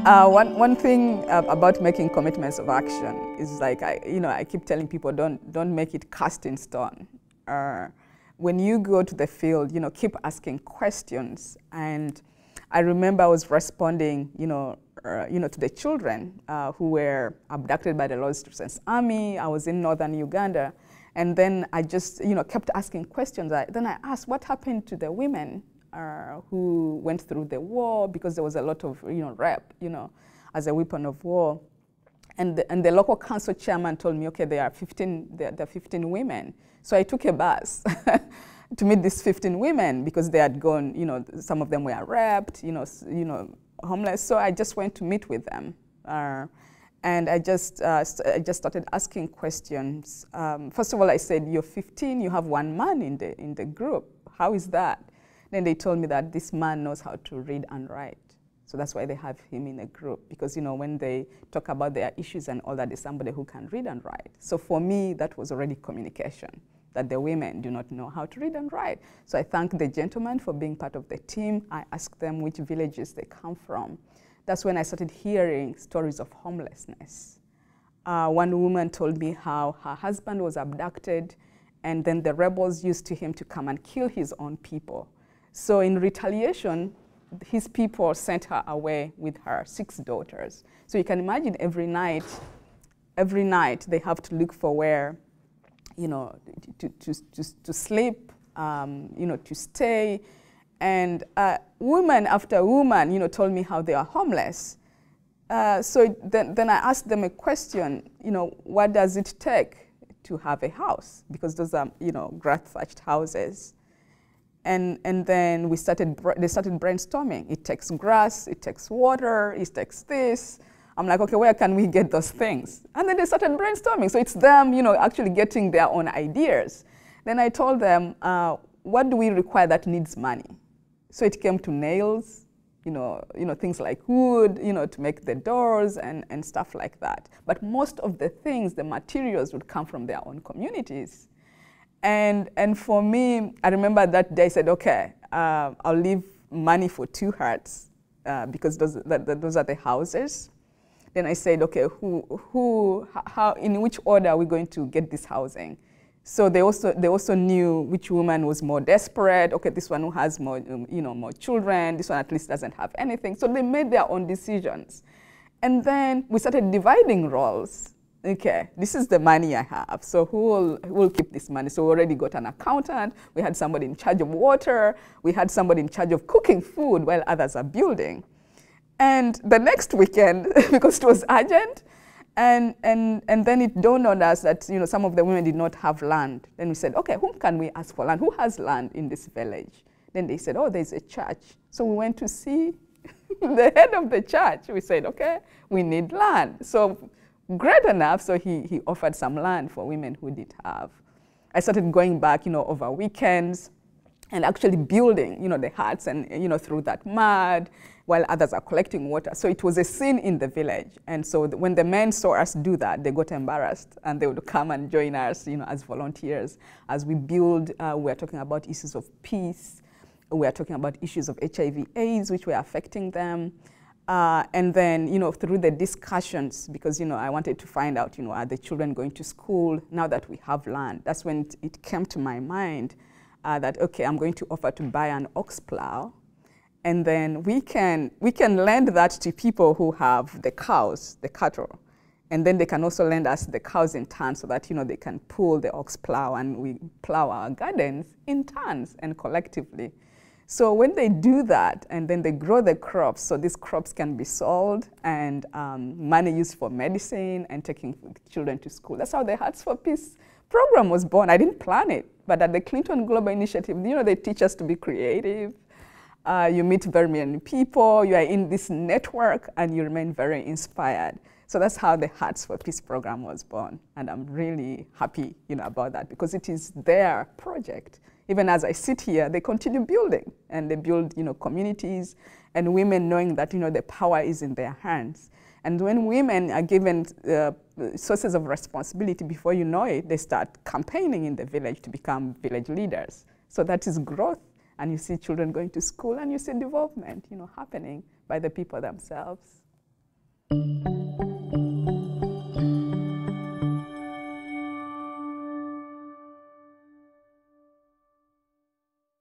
One thing about making commitments of action is like I keep telling people don't make it cast in stone. When you go to the field, keep asking questions. And I remember I was responding, to the children who were abducted by the Lord's Resistance Army. I was in northern Uganda, and then I just kept asking questions. Then I asked, what happened to the women who went through the war, because there was a lot of rape, as a weapon of war. And the local council chairman told me, okay, there are 15 women. So I took a bus to meet these 15 women because they had gone, some of them were raped, homeless. So I just went to meet with them. And I just started asking questions. First of all, I said, you're 15, you have one man in the group. How is that? Then they told me that this man knows how to read and write. So that's why they have him in a group, because when they talk about their issues and all that, there's somebody who can read and write. So for me, that was already communication, that the women do not know how to read and write. So I thank the gentlemen for being part of the team. I asked them which villages they come from. That's when I started hearing stories of homelessness. One woman told me how her husband was abducted, and then the rebels used him to come and kill his own people. So in retaliation, his people sent her away with her 6 daughters. So you can imagine every night they have to look for where, to sleep, to stay. And woman after woman, told me how they are homeless. So then I asked them a question, what does it take to have a house? Because those are, grass-thatched houses. And then they started brainstorming. It takes grass, it takes water, it takes this. I'm like, okay, where can we get those things? And then they started brainstorming. So it's them, actually getting their own ideas. Then I told them, what do we require that needs money? So it came to nails, things like wood, to make the doors and stuff like that. But most of the things, the materials would come from their own communities. And for me, I remember that day I said, okay, I'll leave money for 2 huts because those are the houses. Then I said, okay, how, in which order are we going to get this housing? So they also knew which woman was more desperate. Okay, this one who has more, more children. This one at least doesn't have anything. So they made their own decisions. And then we started dividing roles. Okay, this is the money I have, so who will keep this money? So we already got an accountant, we had somebody in charge of water, we had somebody in charge of cooking food while others are building. And the next weekend, because it was urgent, and then it dawned on us that some of the women did not have land. Then we said, okay, whom can we ask for land? Who has land in this village? Then they said, oh, there's a church. So we went to see the head of the church. We said, okay, we need land. So great enough, so he offered some land for women who did have. I started going back, over weekends and actually building, the huts and, through that mud while others are collecting water. So it was a scene in the village. And so when the men saw us do that, they got embarrassed and they would come and join us, as volunteers. As we build, we're talking about issues of peace. We're talking about issues of HIV/AIDS, which were affecting them. And then, through the discussions, because, I wanted to find out, are the children going to school now that we have land? That's when it came to my mind that, okay, I'm going to offer to buy an ox plow. And then we can lend that to people who have the cows, the cattle. And then they can also lend us the cows in turn so that, they can pull the ox plow and we plow our gardens in turns and collectively. So when they do that, and then they grow the crops, so these crops can be sold and money used for medicine and taking children to school. That's how the Hearts for Peace program was born. I didn't plan it, but at the Clinton Global Initiative, they teach us to be creative. You meet very many people, you are in this network, and you remain very inspired. So that's how the Hearts for Peace program was born. And I'm really happy, about that, because it is their project. Even as I sit here, they continue building, and they build, communities, and women knowing that, the power is in their hands. And when women are given sources of responsibility, before you know it, they start campaigning in the village to become village leaders. So that is growth, and you see children going to school, and you see development, happening by the people themselves. you.